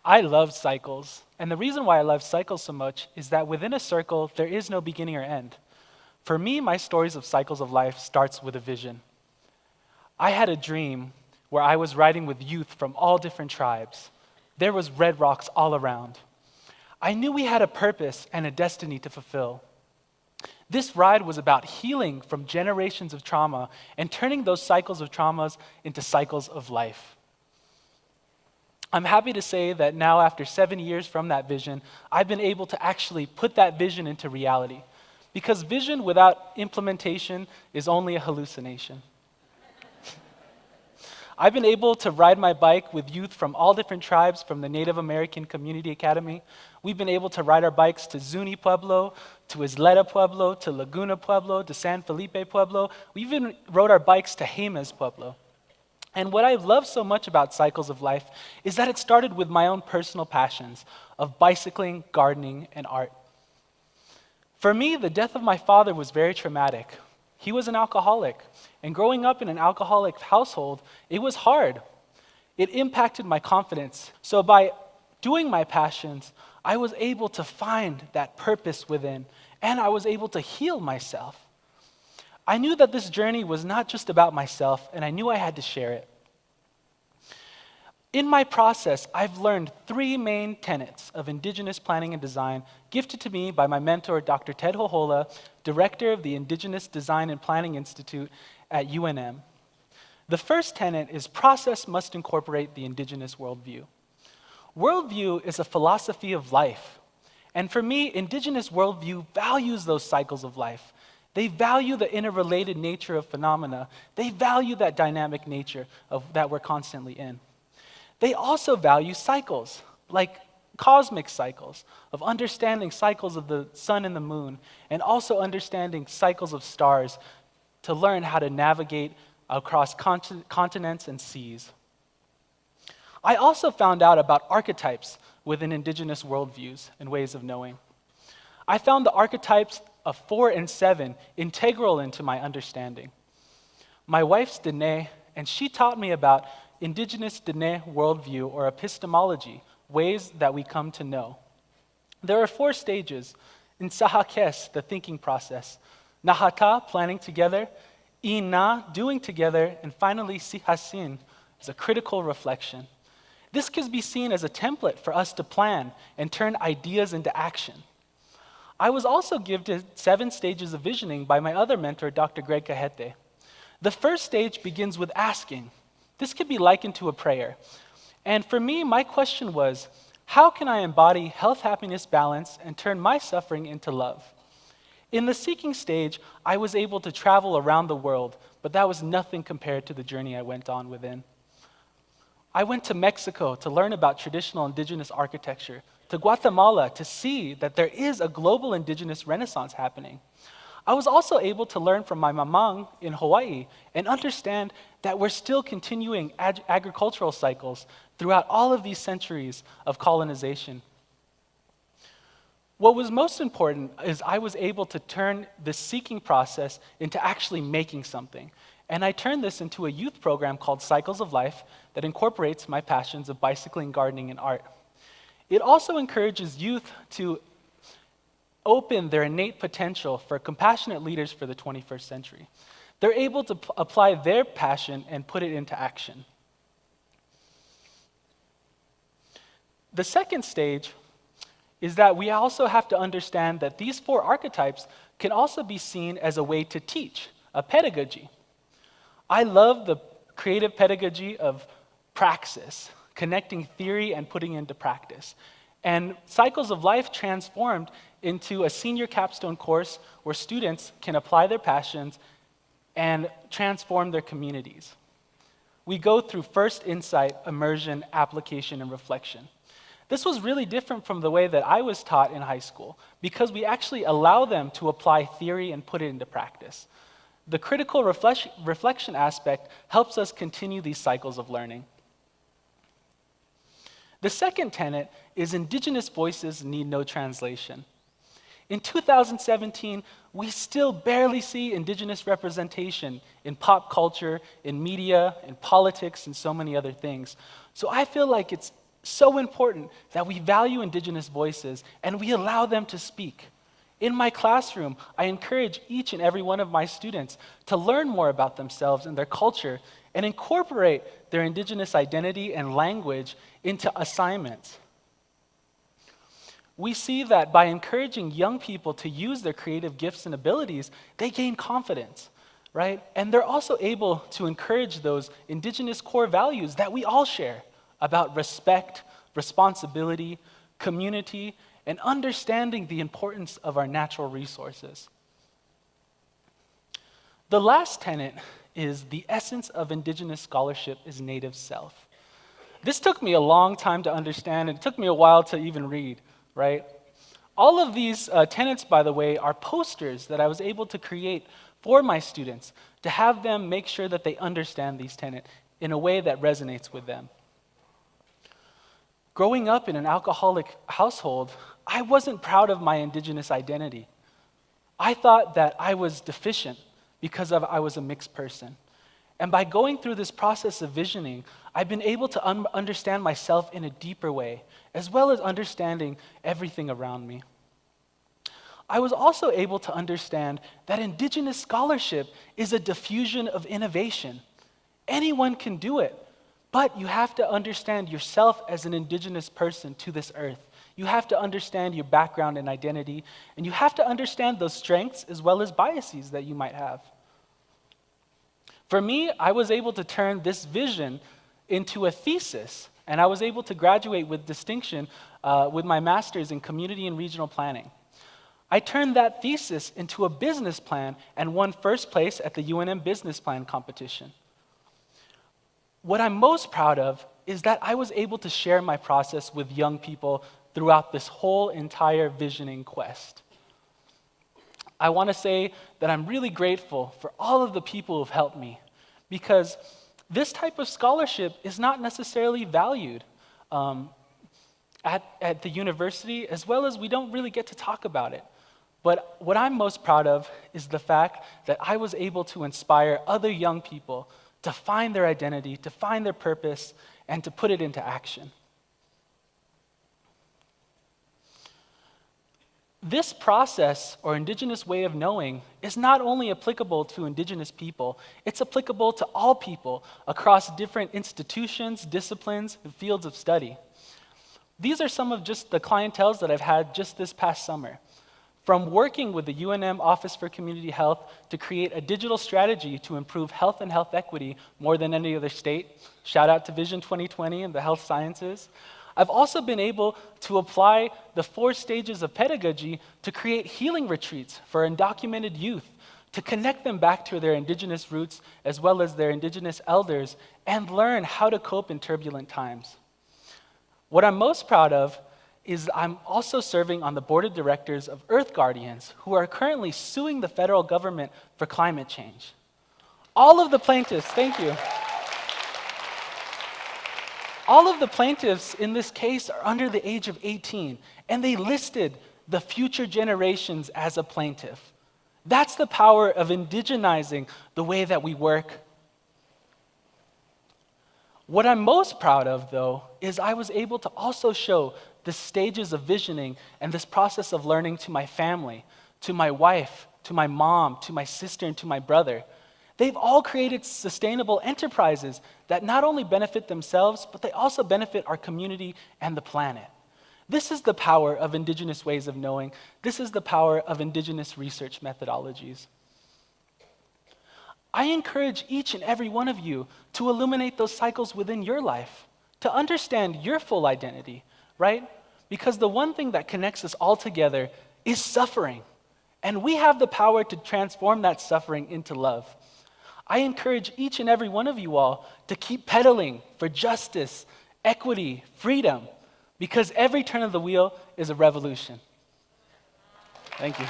I love cycles. And the reason why I love cycles so much is that within a circle, there is no beginning or end. For me, my stories of cycles of life starts with a vision. I had a dream where I was riding with youth from all different tribes. There was red rocks all around. I knew we had a purpose and a destiny to fulfill. This ride was about healing from generations of trauma and turning those cycles of traumas into cycles of life. I'm happy to say that now, after 7 years from that vision, I've been able to actually put that vision into reality. Because vision without implementation is only a hallucination. I've been able to ride my bike with youth from all different tribes from the Native American Community Academy. We've been able to ride our bikes to Zuni Pueblo, to Isleta Pueblo, to Laguna Pueblo, to San Felipe Pueblo. We even rode our bikes to Jemez Pueblo. And what I love so much about Cycles of Life is that it started with my own personal passions of bicycling, gardening, and art. For me, the death of my father was very traumatic. He was an alcoholic, and growing up in an alcoholic household, it was hard. It impacted my confidence. So by doing my passions, I was able to find that purpose within, and I was able to heal myself. I knew that this journey was not just about myself, and I knew I had to share it. In my process, I've learned 3 main tenets of Indigenous planning and design gifted to me by my mentor, Dr. Ted Hohola, director of the Indigenous Design and Planning Institute at UNM. The first tenet is process must incorporate the Indigenous worldview. Worldview is a philosophy of life. And for me, Indigenous worldview values those cycles of life. They value the interrelated nature of phenomena. They value that dynamic nature that we're constantly in. They also value cycles, like cosmic cycles, of understanding cycles of the sun and the moon, and also understanding cycles of stars to learn how to navigate across continents and seas. I also found out about archetypes within Indigenous worldviews and ways of knowing. I found the archetypes of 4 and 7 integral into my understanding. My wife's Dene, and she taught me about Indigenous Dene worldview or epistemology, ways that we come to know. There are 4 stages. In Sahakes, the thinking process. Nahata, planning together. Ina, doing together. And finally, Sihasin, is a critical reflection. This can be seen as a template for us to plan and turn ideas into action. I was also gifted 7 stages of visioning by my other mentor, Dr. Greg Cajete. The first stage begins with asking. This could be likened to a prayer. And for me, my question was, how can I embody health, happiness, balance, and turn my suffering into love? In the seeking stage, I was able to travel around the world, but that was nothing compared to the journey I went on within. I went to Mexico to learn about traditional Indigenous architecture, to Guatemala to see that there is a global Indigenous renaissance happening. I was also able to learn from my mamang in Hawaii and understand that we're still continuing agricultural cycles throughout all of these centuries of colonization. What was most important is I was able to turn this seeking process into actually making something. And I turned this into a youth program called Cycles of Life that incorporates my passions of bicycling, gardening, and art. It also encourages youth to open their innate potential for compassionate leaders for the 21st century. They're able to apply their passion and put it into action. The second stage is that we also have to understand that these 4 archetypes can also be seen as a way to teach, a pedagogy. I love the creative pedagogy of praxis, connecting theory and putting into practice. And Cycles of Life transformed into a senior capstone course where students can apply their passions and transform their communities. We go through first insight, immersion, application, and reflection. This was really different from the way that I was taught in high school because we actually allow them to apply theory and put it into practice. The critical reflection aspect helps us continue these cycles of learning. The second tenet is Indigenous voices need no translation. In 2017, we still barely see Indigenous representation in pop culture, in media, in politics, and so many other things. So I feel like it's so important that we value Indigenous voices and we allow them to speak. In my classroom, I encourage each and every one of my students to learn more about themselves and their culture and incorporate their Indigenous identity and language into assignments. We see that by encouraging young people to use their creative gifts and abilities, they gain confidence, right? And they're also able to encourage those Indigenous core values that we all share about respect, responsibility, community, and understanding the importance of our natural resources. The last tenet is the essence of Indigenous scholarship is native self. This took me a long time to understand, and it took me a while to even read, right? All of these tenets, by the way, are posters that I was able to create for my students to have them make sure that they understand these tenets in a way that resonates with them. Growing up in an alcoholic household, I wasn't proud of my Indigenous identity. I thought that I was deficient because I was a mixed person. And by going through this process of visioning, I've been able to understand myself in a deeper way, as well as understanding everything around me. I was also able to understand that Indigenous scholarship is a diffusion of innovation. Anyone can do it. But you have to understand yourself as an Indigenous person to this earth. You have to understand your background and identity, and you have to understand those strengths as well as biases that you might have. For me, I was able to turn this vision into a thesis, and I was able to graduate with distinction with my master's in community and regional planning. I turned that thesis into a business plan and won first place at the UNM Business Plan competition. What I'm most proud of is that I was able to share my process with young people throughout this whole entire visioning quest. I want to say that I'm really grateful for all of the people who've helped me, because this type of scholarship is not necessarily valued at the university, as well as we don't really get to talk about it. But what I'm most proud of is the fact that I was able to inspire other young people to find their identity, to find their purpose, and to put it into action. This process, or Indigenous way of knowing, is not only applicable to Indigenous people, it's applicable to all people across different institutions, disciplines, and fields of study. These are some of just the clienteles that I've had just this past summer. From working with the UNM Office for Community Health to create a digital strategy to improve health and health equity more than any other state, shout out to Vision 2020 and the health sciences. I've also been able to apply the 4 stages of pedagogy to create healing retreats for undocumented youth, to connect them back to their Indigenous roots as well as their Indigenous elders, and learn how to cope in turbulent times. What I'm most proud of is I'm also serving on the board of directors of Earth Guardians, who are currently suing the federal government for climate change. All of the plaintiffs, thank you. All of the plaintiffs in this case are under the age of 18, and they listed the future generations as a plaintiff. That's the power of indigenizing the way that we work. What I'm most proud of, though, is I was able to also show the stages of visioning and this process of learning to my family, to my wife, to my mom, to my sister, and to my brother. They've all created sustainable enterprises that not only benefit themselves, but they also benefit our community and the planet. This is the power of Indigenous ways of knowing. This is the power of Indigenous research methodologies. I encourage each and every one of you to illuminate those cycles within your life, to understand your full identity, right? Because the one thing that connects us all together is suffering. And we have the power to transform that suffering into love. I encourage each and every one of you all to keep pedaling for justice, equity, freedom, because every turn of the wheel is a revolution. Thank you.